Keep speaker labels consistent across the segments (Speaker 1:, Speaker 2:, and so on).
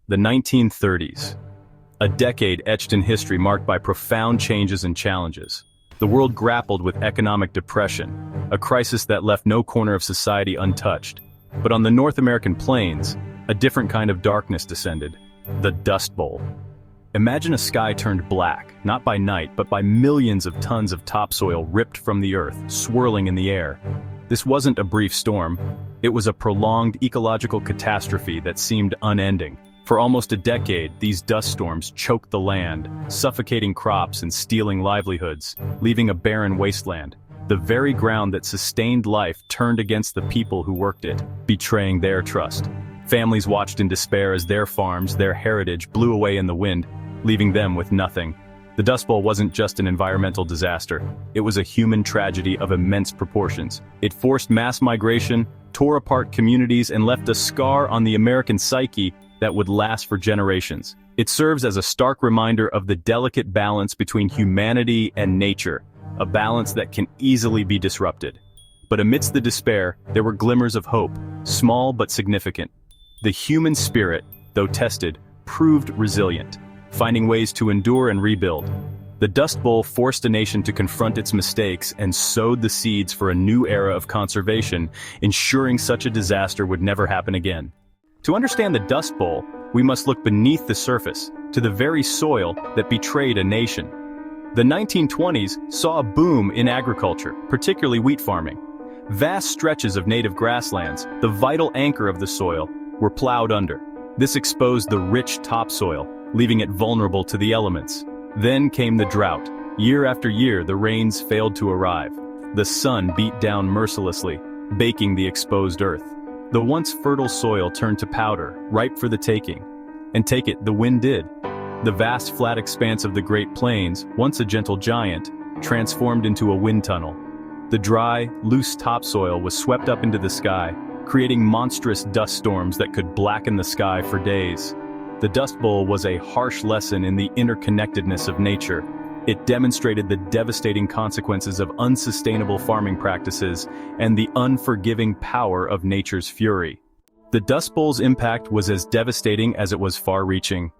Speaker 1: The 1930s. A decade etched in history marked by profound changes and challenges. The world grappled with economic depression, a crisis that left no corner of society untouched. But on the North American plains, a different kind of darkness descended: the Dust Bowl. Imagine a sky turned black, not by night, but by millions of tons of topsoil ripped from the earth, swirling in the air. This wasn't a brief storm. It was a prolonged ecological catastrophe that seemed unending. For almost a decade, these dust storms choked the land, suffocating crops and stealing livelihoods, leaving a barren wasteland. The very ground that sustained life turned against the people who worked it, betraying their trust. Families watched in despair as their farms, their heritage, blew away in the wind, leaving them with nothing. The Dust Bowl wasn't just an environmental disaster. It was a human tragedy of immense proportions. It forced mass migration, tore apart communities, and left a scar on the American psyche that would last for generations. It serves as a stark reminder of the delicate balance between humanity and nature, a balance that can easily be disrupted. But amidst the despair, there were glimmers of hope, small but significant. The human spirit, though tested, proved resilient, finding ways to endure and rebuild. The Dust Bowl forced a nation to confront its mistakes and sowed the seeds for a new era of conservation, ensuring such a disaster would never happen again. To understand the Dust Bowl, we must look beneath the surface, to the very soil that betrayed a nation. The 1920s saw a boom in agriculture, particularly wheat farming. Vast stretches of native grasslands, the vital anchor of the soil, were plowed under. This exposed the rich topsoil, leaving it vulnerable to the elements. Then came the drought. Year after year, the rains failed to arrive. The sun beat down mercilessly, baking the exposed earth. The once fertile soil turned to powder, ripe for the taking. And take it, the wind did. The vast flat expanse of the Great Plains, once a gentle giant, transformed into a wind tunnel. The dry, loose topsoil was swept up into the sky, creating monstrous dust storms that could blacken the sky for days. The Dust Bowl was a harsh lesson in the interconnectedness of nature. It demonstrated the devastating consequences of unsustainable farming practices and the unforgiving power of nature's fury. The Dust Bowl's impact was as devastating as it was far-reaching.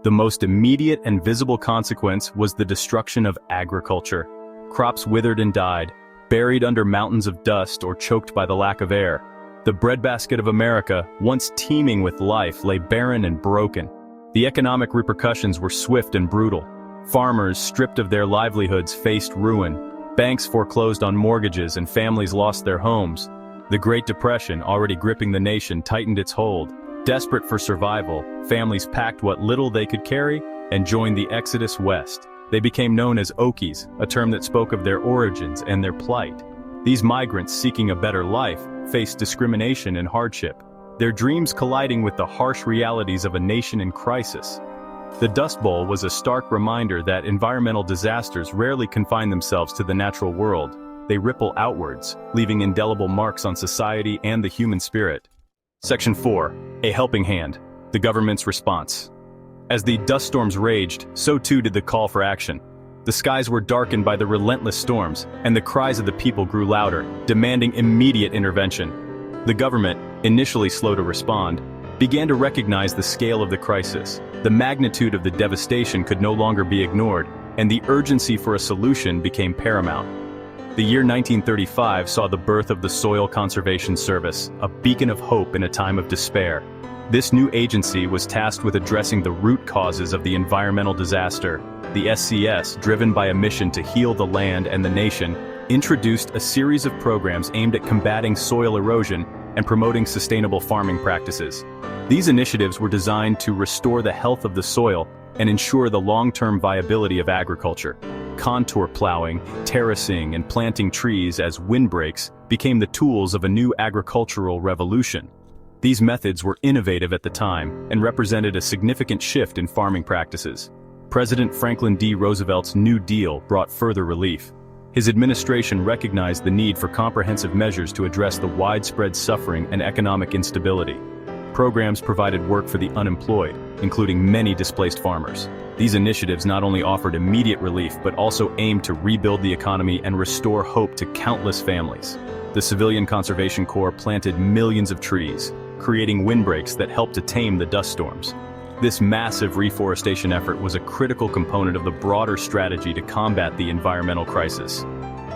Speaker 1: The most immediate and visible consequence was the destruction of agriculture. Crops withered and died, buried under mountains of dust or choked by the lack of air. The breadbasket of America, once teeming with life, lay barren and broken. The economic repercussions were swift and brutal. Farmers, stripped of their livelihoods, faced ruin. Banks foreclosed on mortgages and families lost their homes. The Great Depression, already gripping the nation, tightened its hold. Desperate for survival, families packed what little they could carry and joined the exodus west. They became known as Okies, a term that spoke of their origins and their plight. These migrants seeking a better life faced discrimination and hardship, their dreams colliding with the harsh realities of a nation in crisis. The Dust Bowl was a stark reminder that environmental disasters rarely confine themselves to the natural world. They ripple outwards, leaving indelible marks on society and the human spirit. Section 4. A helping hand. The government's response. As the dust storms raged, so too did the call for action. The skies were darkened by the relentless storms, and the cries of the people grew louder, demanding immediate intervention. The government, initially slow to respond, began to recognize the scale of the crisis. The magnitude of the devastation could no longer be ignored, and the urgency for a solution became paramount. The year 1935 saw the birth of the Soil Conservation Service, a beacon of hope in a time of despair. This new agency was tasked with addressing the root causes of the environmental disaster. The SCS, driven by a mission to heal the land and the nation, introduced a series of programs aimed at combating soil erosion and promoting sustainable farming practices. These initiatives were designed to restore the health of the soil and ensure the long-term viability of agriculture. Contour plowing, terracing, and planting trees as windbreaks became the tools of a new agricultural revolution. These methods were innovative at the time and represented a significant shift in farming practices. President Franklin D. Roosevelt's New Deal brought further relief. His administration recognized the need for comprehensive measures to address the widespread suffering and economic instability. Programs provided work for the unemployed, including many displaced farmers. These initiatives not only offered immediate relief but also aimed to rebuild the economy and restore hope to countless families. The Civilian Conservation Corps planted millions of trees, creating windbreaks that helped to tame the dust storms. This massive reforestation effort was a critical component of the broader strategy to combat the environmental crisis.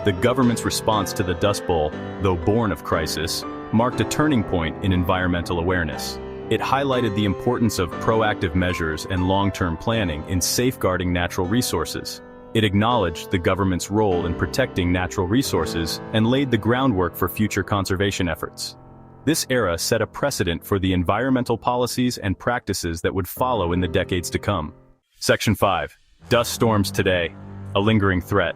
Speaker 1: The government's response to the Dust Bowl, though born of crisis, marked a turning point in environmental awareness. It highlighted the importance of proactive measures and long-term planning in safeguarding natural resources. It acknowledged the government's role in protecting natural resources and laid the groundwork for future conservation efforts. This era set a precedent for the environmental policies and practices that would follow in the decades to come. Section 5. Dust storms today, a lingering threat.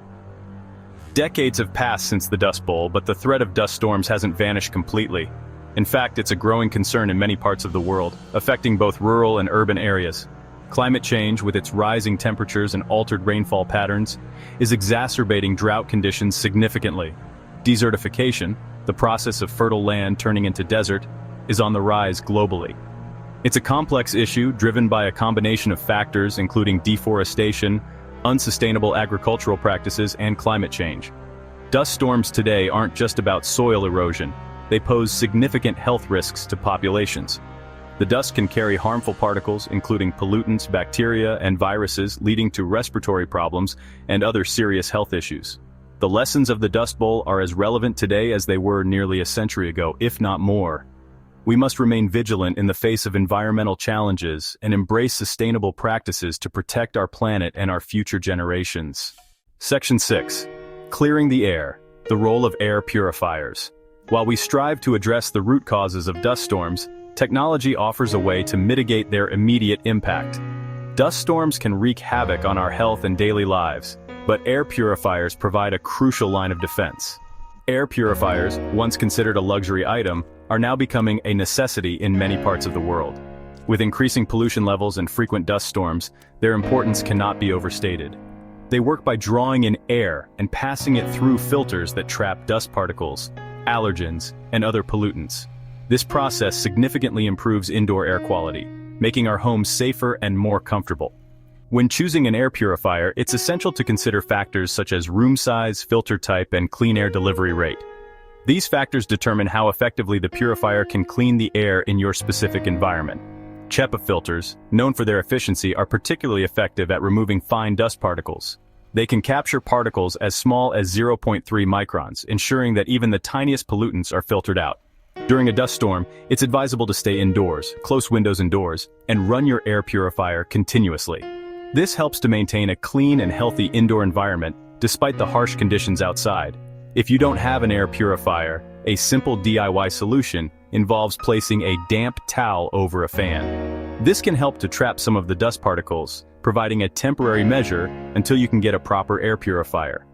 Speaker 1: Decades have passed since the Dust Bowl, but the threat of dust storms hasn't vanished completely. In fact, it's a growing concern in many parts of the world, affecting both rural and urban areas. Climate change, with its rising temperatures and altered rainfall patterns, is exacerbating drought conditions significantly. Desertification, the process of fertile land turning into desert, is on the rise globally. It's a complex issue driven by a combination of factors including deforestation, unsustainable agricultural practices, and climate change. Dust storms today aren't just about soil erosion. They pose significant health risks to populations. The dust can carry harmful particles, including pollutants, bacteria, and viruses, leading to respiratory problems and other serious health issues. The lessons of the Dust Bowl are as relevant today as they were nearly a century ago, if not more. We must remain vigilant in the face of environmental challenges and embrace sustainable practices to protect our planet and our future generations. Section 6. Clearing the air, the role of air purifiers. While we strive to address the root causes of dust storms, technology offers a way to mitigate their immediate impact. Dust storms can wreak havoc on our health and daily lives, but air purifiers provide a crucial line of defense. Air purifiers, once considered a luxury item, are now becoming a necessity in many parts of the world. With increasing pollution levels and frequent dust storms, their importance cannot be overstated. They work by drawing in air and passing it through filters that trap dust particles, allergens, and other pollutants. This process significantly improves indoor air quality, making our homes safer and more comfortable. When choosing an air purifier, it's essential to consider factors such as room size, filter type, and clean air delivery rate. These factors determine how effectively the purifier can clean the air in your specific environment. HEPA filters, known for their efficiency, are particularly effective at removing fine dust particles. They can capture particles as small as 0.3 microns, ensuring that even the tiniest pollutants are filtered out. During a dust storm, it's advisable to stay indoors, close windows and doors, and run your air purifier continuously. This helps to maintain a clean and healthy indoor environment despite the harsh conditions outside. If you don't have an air purifier, a simple DIY solution involves placing a damp towel over a fan. This can help to trap some of the dust particles, providing a temporary measure until you can get a proper air purifier.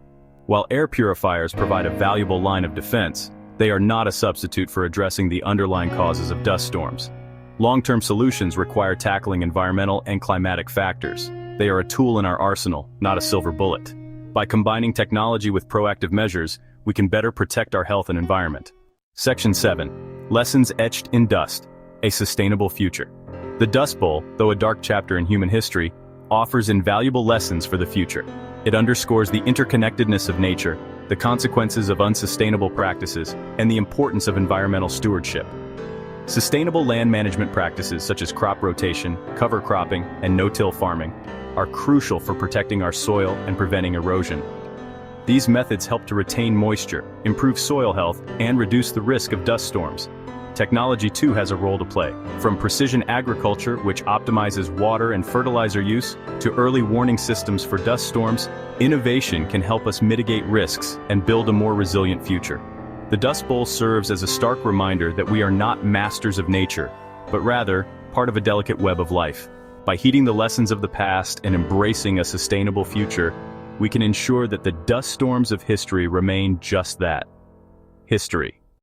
Speaker 1: While air purifiers provide a valuable line of defense, they are not a substitute for addressing the underlying causes of dust storms. Long-term solutions require tackling environmental and climatic factors. They are a tool in our arsenal, not a silver bullet. By combining technology with proactive measures, we can better protect our health and environment. Section 7. Lessons etched in dust, a sustainable future. The Dust Bowl, though a dark chapter in human history, offers invaluable lessons for the future. It underscores the interconnectedness of nature, the consequences of unsustainable practices, and the importance of environmental stewardship. Sustainable land management practices such as crop rotation, cover cropping, and no-till farming are crucial for protecting our soil and preventing erosion. These methods help to retain moisture, improve soil health, and reduce the risk of dust storms. Technology too has a role to play, from precision agriculture, which optimizes water and fertilizer use, to early warning systems for dust storms. Innovation can help us mitigate risks and build a more resilient future. The Dust Bowl serves as a stark reminder that we are not masters of nature, but rather part of a delicate web of life. By heeding the lessons of the past and embracing a sustainable future, we can ensure that the dust storms of history remain just that: history.